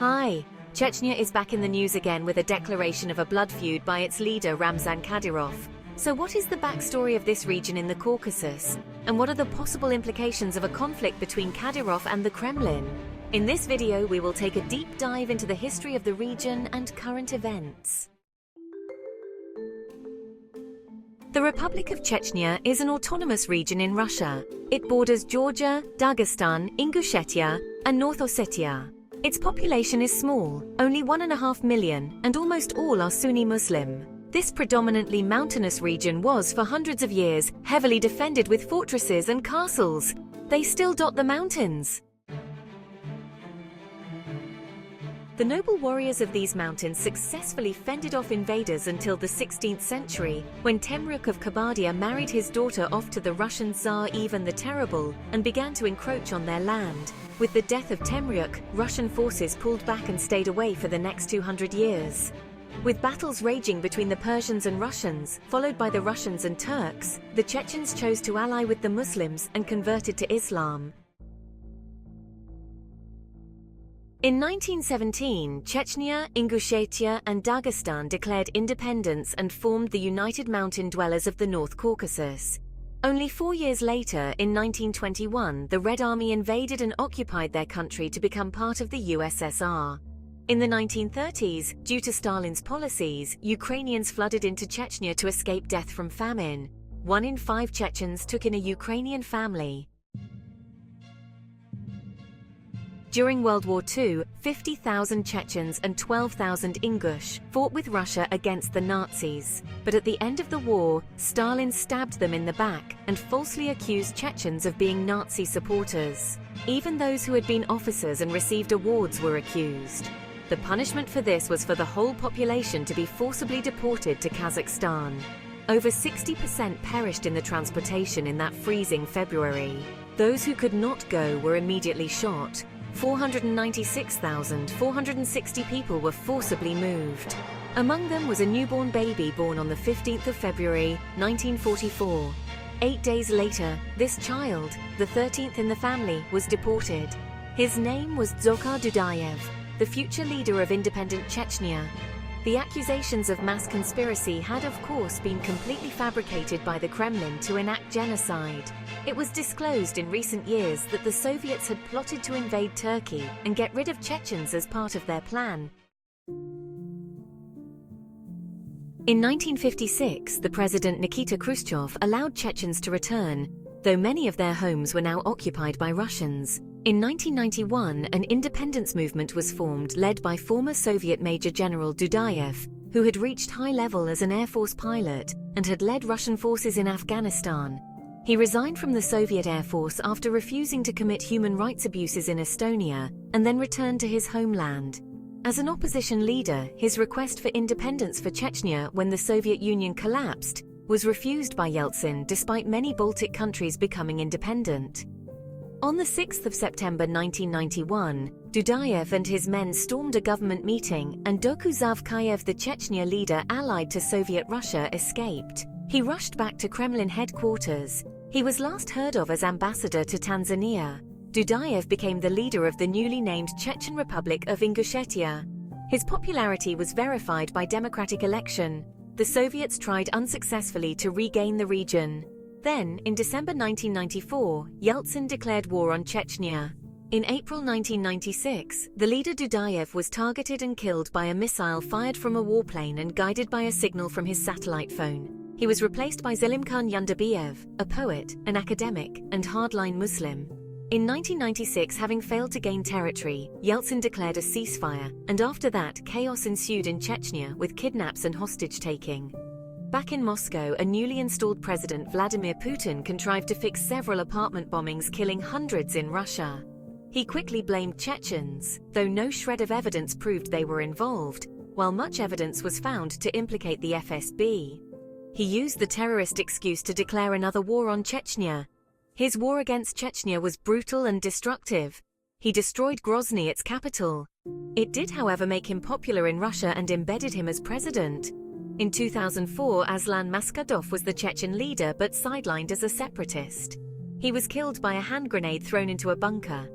Hi, Chechnya is back in the news again with a declaration of a blood feud by its leader Ramzan Kadyrov. So what is the backstory of this region in the Caucasus? And what are the possible implications of a conflict between Kadyrov and the Kremlin? In this video, we will take a deep dive into the history of the region and current events. The Republic of Chechnya is an autonomous region in Russia. It borders Georgia, Dagestan, Ingushetia, and North Ossetia. Its population is small, only 1.5 million, and almost all are Sunni Muslim. This predominantly mountainous region was, for hundreds of years, heavily defended with fortresses and castles. They still dot the mountains. The noble warriors of these mountains successfully fended off invaders until the 16th century, when Temryuk of Kabardia married his daughter off to the Russian Tsar Ivan the Terrible and began to encroach on their land. With the death of Temryuk, Russian forces pulled back and stayed away for the next 200 years. With battles raging between the Persians and Russians, followed by the Russians and Turks, the Chechens chose to ally with the Muslims and converted to Islam. In 1917, Chechnya, Ingushetia, and Dagestan declared independence and formed the United Mountain Dwellers of the North Caucasus. Only 4 years later, in 1921, the Red Army invaded and occupied their country to become part of the USSR. In the 1930s, due to Stalin's policies, Ukrainians flooded into Chechnya to escape death from famine. 1 in 5 Chechens took in a Ukrainian family. During World War II, 50,000 Chechens and 12,000 Ingush fought with Russia against the Nazis. But at the end of the war, Stalin stabbed them in the back and falsely accused Chechens of being Nazi supporters. Even those who had been officers and received awards were accused. The punishment for this was for the whole population to be forcibly deported to Kazakhstan. Over 60% perished in the transportation in that freezing February. Those who could not go were immediately shot. 496,460 people were forcibly moved. Among them was a newborn baby born on the 15th of February, 1944. 8 days later, this child, the 13th in the family, was deported. His name was Dzhokhar Dudayev, the future leader of independent Chechnya. The accusations of mass conspiracy had, of course, been completely fabricated by the Kremlin to enact genocide. It was disclosed in recent years that the Soviets had plotted to invade Turkey and get rid of Chechens as part of their plan. In 1956, the President Nikita Khrushchev allowed Chechens to return, though many of their homes were now occupied by Russians. In 1991, an independence movement was formed led by former Soviet Major General Dudayev, who had reached high level as an Air Force pilot and had led Russian forces in Afghanistan. He resigned from the Soviet Air Force after refusing to commit human rights abuses in Estonia and then returned to his homeland. As an opposition leader, his request for independence for Chechnya when the Soviet Union collapsed was refused by Yeltsin despite many Baltic countries becoming independent. On the 6th of September 1991, Dudayev and his men stormed a government meeting and Doku Zavkayev, the Chechnya leader allied to Soviet Russia, escaped. He rushed back to Kremlin headquarters. He was last heard of as ambassador to Tanzania. Dudayev became the leader of the newly named Chechen Republic of Ingushetia. His popularity was verified by democratic election. The Soviets tried unsuccessfully to regain the region. Then, in December 1994, Yeltsin declared war on Chechnya. In April 1996, the leader Dudayev was targeted and killed by a missile fired from a warplane and guided by a signal from his satellite phone. He was replaced by Zelimkhan Yundabiev, a poet, an academic, and hardline Muslim. In 1996, having failed to gain territory, Yeltsin declared a ceasefire, and after that, chaos ensued in Chechnya with kidnaps and hostage-taking. Back in Moscow, a newly installed President Vladimir Putin contrived to fix several apartment bombings, killing hundreds in Russia. He quickly blamed Chechens, though no shred of evidence proved they were involved, while much evidence was found to implicate the FSB. He used the terrorist excuse to declare another war on Chechnya. His war against Chechnya was brutal and destructive. He destroyed Grozny, its capital. It did, however, make him popular in Russia and embedded him as president. In 2004, Aslan Maskhadov was the Chechen leader but sidelined as a separatist. He was killed by a hand grenade thrown into a bunker.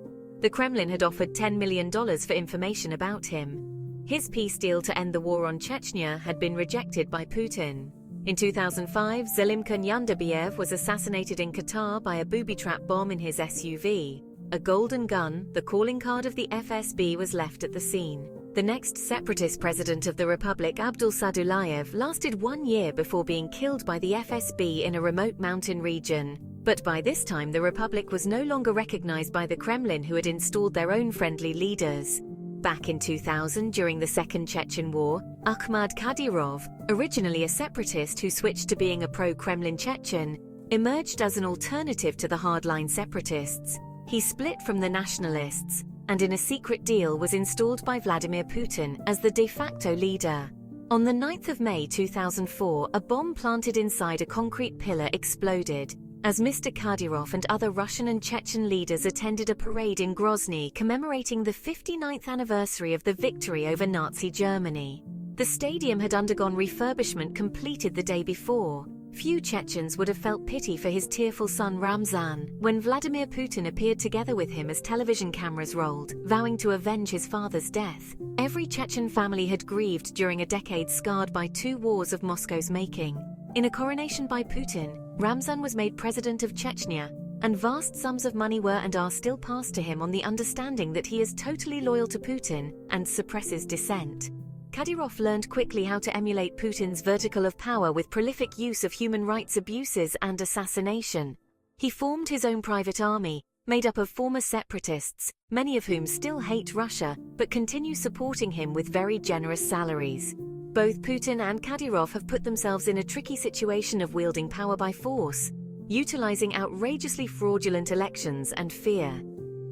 The Kremlin had offered $10 million for information about him. His peace deal to end the war on Chechnya had been rejected by Putin. In 2005, Zelimkha Nyandabiyev was assassinated in Qatar by a booby-trap bomb in his SUV. A golden gun, the calling card of the FSB, was left at the scene. The next separatist president of the Republic, Abdul Sadullayev, lasted 1 year before being killed by the FSB in a remote mountain region. But by this time, the Republic was no longer recognized by the Kremlin, who had installed their own friendly leaders. Back in 2000, during the Second Chechen War, Akhmad Kadyrov, originally a separatist who switched to being a pro-Kremlin Chechen, emerged as an alternative to the hardline separatists. He split from the nationalists, and in a secret deal was installed by Vladimir Putin as the de facto leader. On the 9th of May 2004, a bomb planted inside a concrete pillar exploded, as Mr. Kadyrov and other Russian and Chechen leaders attended a parade in Grozny commemorating the 59th anniversary of the victory over Nazi Germany. The stadium had undergone refurbishment completed the day before. Few Chechens would have felt pity for his tearful son Ramzan when Vladimir Putin appeared together with him as television cameras rolled, vowing to avenge his father's death. Every Chechen family had grieved during a decade scarred by 2 wars of Moscow's making. In a coronation by Putin, Ramzan was made president of Chechnya, and vast sums of money were and are still passed to him on the understanding that he is totally loyal to Putin and suppresses dissent. Kadyrov learned quickly how to emulate Putin's vertical of power with prolific use of human rights abuses and assassination. He formed his own private army, made up of former separatists, many of whom still hate Russia but continue supporting him with very generous salaries. Both Putin and Kadyrov have put themselves in a tricky situation of wielding power by force, utilizing outrageously fraudulent elections and fear.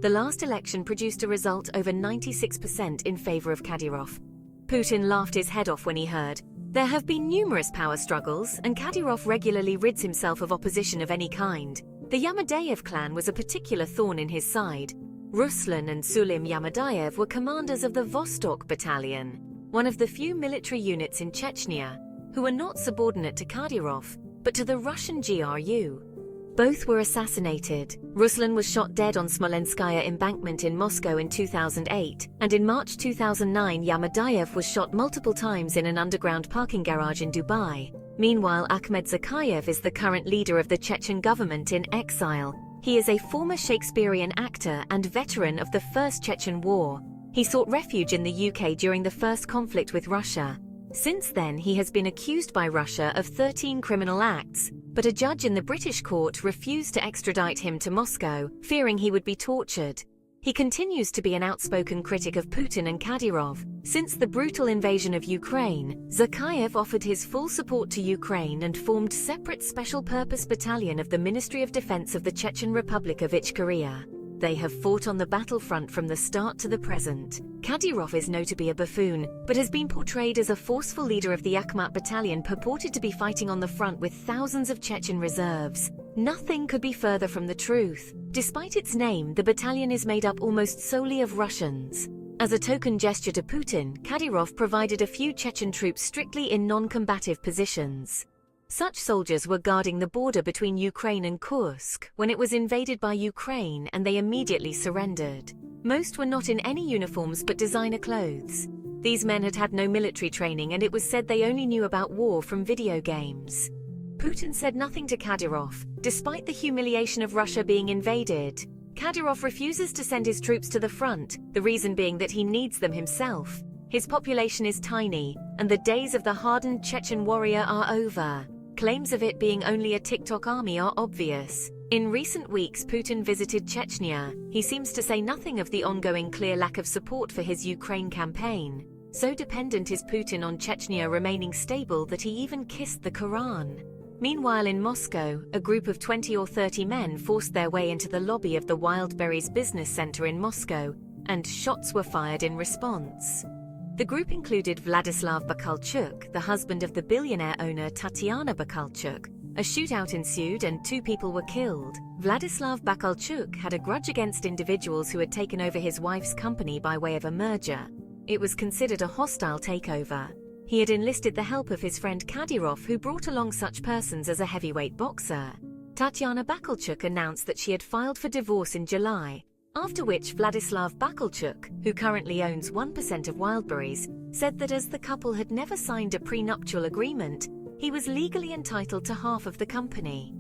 The last election produced a result over 96% in favor of Kadyrov. Putin laughed his head off when he heard, "There have been numerous power struggles, and Kadyrov regularly rids himself of opposition of any kind." The Yamadayev clan was a particular thorn in his side. Ruslan and Sulim Yamadayev were commanders of the Vostok Battalion, one of the few military units in Chechnya who were not subordinate to Kadyrov, but to the Russian GRU. Both were assassinated. Ruslan was shot dead on Smolenskaya embankment in Moscow in 2008, and in March 2009 Yamadayev was shot multiple times in an underground parking garage in Dubai. Meanwhile, Ahmed Zakayev is the current leader of the Chechen government in exile. He is a former Shakespearean actor and veteran of the First Chechen War. He sought refuge in the UK during the first conflict with Russia. Since then, he has been accused by Russia of 13 criminal acts, but a judge in the British court refused to extradite him to Moscow, fearing he would be tortured. He continues to be an outspoken critic of Putin and Kadyrov. Since the brutal invasion of Ukraine, Zakayev offered his full support to Ukraine and formed separate special purpose battalion of the Ministry of Defense of the Chechen Republic of Ichkeria. They have fought on the battlefront from the start to the present. Kadyrov is known to be a buffoon, but has been portrayed as a forceful leader of the Akhmat battalion purported to be fighting on the front with thousands of Chechen reserves. Nothing could be further from the truth. Despite its name, the battalion is made up almost solely of Russians. As a token gesture to Putin, Kadyrov provided a few Chechen troops strictly in non-combative positions. Such soldiers were guarding the border between Ukraine and Kursk when it was invaded by Ukraine, and they immediately surrendered. Most were not in any uniforms but designer clothes. These men had had no military training, and it was said they only knew about war from video games. Putin said nothing to Kadyrov, despite the humiliation of Russia being invaded. Kadyrov refuses to send his troops to the front, the reason being that he needs them himself. His population is tiny, and the days of the hardened Chechen warrior are over. Claims of it being only a TikTok army are obvious. In recent weeks, Putin visited Chechnya. He seems to say nothing of the ongoing clear lack of support for his Ukraine campaign. So dependent is Putin on Chechnya remaining stable that he even kissed the Quran. Meanwhile, in Moscow, a group of 20 or 30 men forced their way into the lobby of the Wildberries business center in Moscow, and shots were fired in response. The group included Vladislav Bakalchuk, the husband of the billionaire owner Tatiana Bakalchuk. A shootout ensued and 2 people were killed. Vladislav Bakalchuk had a grudge against individuals who had taken over his wife's company by way of a merger. It was considered a hostile takeover. He had enlisted the help of his friend Kadyrov, who brought along such persons as a heavyweight boxer. Tatiana Bakalchuk announced that she had filed for divorce in July. After which Vladislav Bakalchuk, who currently owns 1% of Wildberries, said that as the couple had never signed a prenuptial agreement, he was legally entitled to half of the company.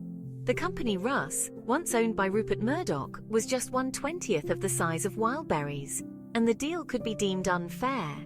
The company Russ, once owned by Rupert Murdoch, was just 1/20th of the size of Wildberries, and the deal could be deemed unfair.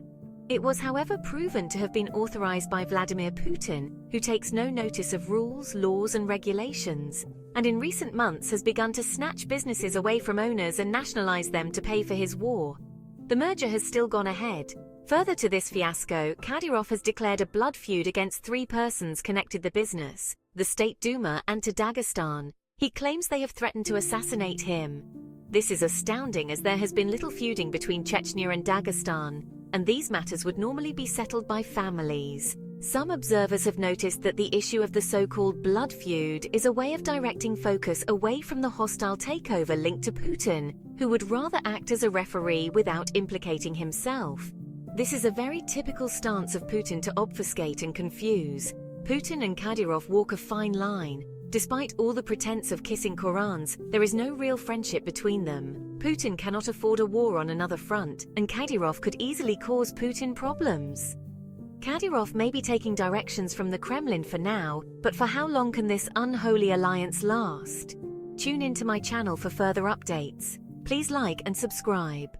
It was, however, proven to have been authorized by Vladimir Putin, who takes no notice of rules, laws, and regulations, and in recent months has begun to snatch businesses away from owners and nationalize them to pay for his war. The merger has still gone ahead. Further to this fiasco, Kadyrov has declared a blood feud against 3 persons connected to the business, the State Duma, and to Dagestan. He claims they have threatened to assassinate him. This is astounding, as there has been little feuding between Chechnya and Dagestan, and these matters would normally be settled by families. Some observers have noticed that the issue of the so-called blood feud is a way of directing focus away from the hostile takeover linked to Putin, who would rather act as a referee without implicating himself. This is a very typical stance of Putin to obfuscate and confuse. Putin and Kadyrov walk a fine line. Despite all the pretense of kissing Korans, there is no real friendship between them. Putin cannot afford a war on another front, and Kadyrov could easily cause Putin problems. Kadyrov may be taking directions from the Kremlin for now, but for how long can this unholy alliance last? Tune into my channel for further updates. Please like and subscribe.